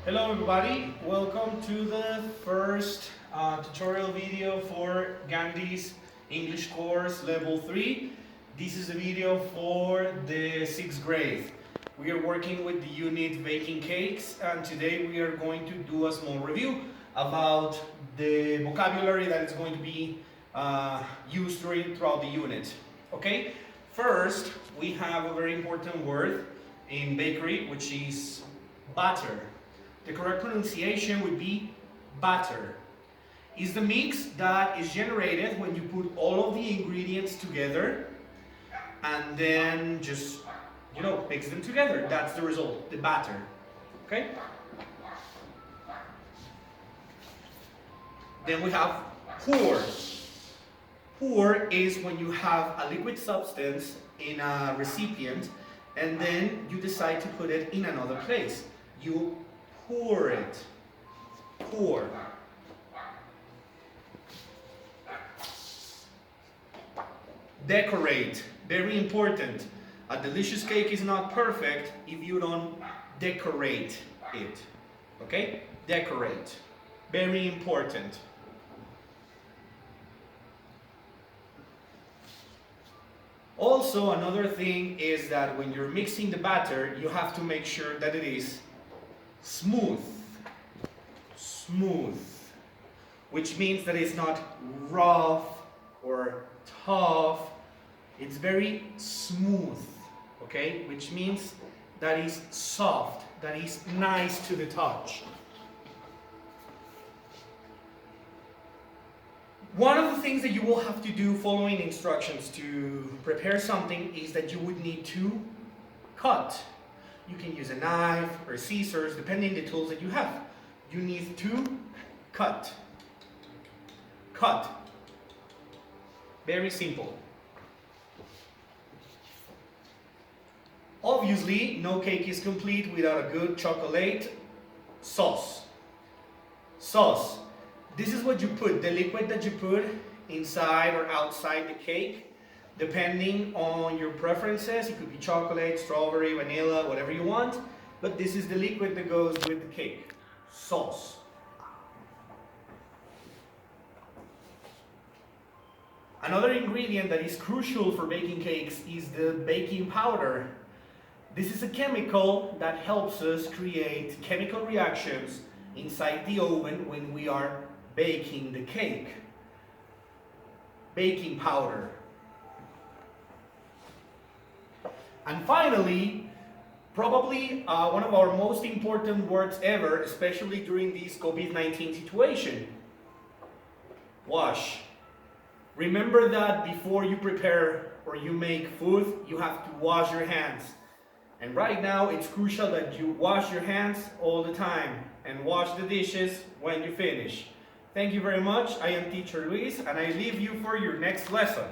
Hello everybody, welcome to the first tutorial video for Gandhi's English course level 3. This is a video for the 6th grade. We are working with the unit baking cakes, and today we are going to do a small review about the vocabulary that is going to be used throughout the unit. Okay, first we have a very important word in bakery, which is batter. The correct pronunciation would be batter. It's the mix that is generated when you put all of the ingredients together and then just, mix them together. That's the result, the batter. Okay? Then we have pour. Pour is when you have a liquid substance in a recipient and then you decide to put it in another place. You pour it. Pour. Decorate. Very important. A delicious cake is not perfect if you don't decorate it. Okay? Decorate. Very important. Also, another thing is that when you're mixing the batter, you have to make sure that it is smooth, which means that it's not rough or tough. It's very smooth, okay? Which means that is soft, that is nice to the touch. One of the things that you will have to do following instructions to prepare something is that you would need to cut. You can use a knife or scissors, depending on the tools that you have. You need to cut. Cut. Very simple. Obviously, no cake is complete without a good chocolate sauce. Sauce. This is what you put, the liquid that you put inside or outside the cake. Depending on your preferences, it could be chocolate, strawberry, vanilla, whatever you want. But this is the liquid that goes with the cake. Sauce. Another ingredient that is crucial for baking cakes is the baking powder. This is a chemical that helps us create chemical reactions inside the oven when we are baking the cake. Baking powder. And finally, probably one of our most important words ever, especially during this COVID-19 situation. Wash. Remember that before you prepare or you make food, you have to wash your hands. And right now, it's crucial that you wash your hands all the time and wash the dishes when you finish. Thank you very much. I am Teacher Luis, and I leave you for your next lesson.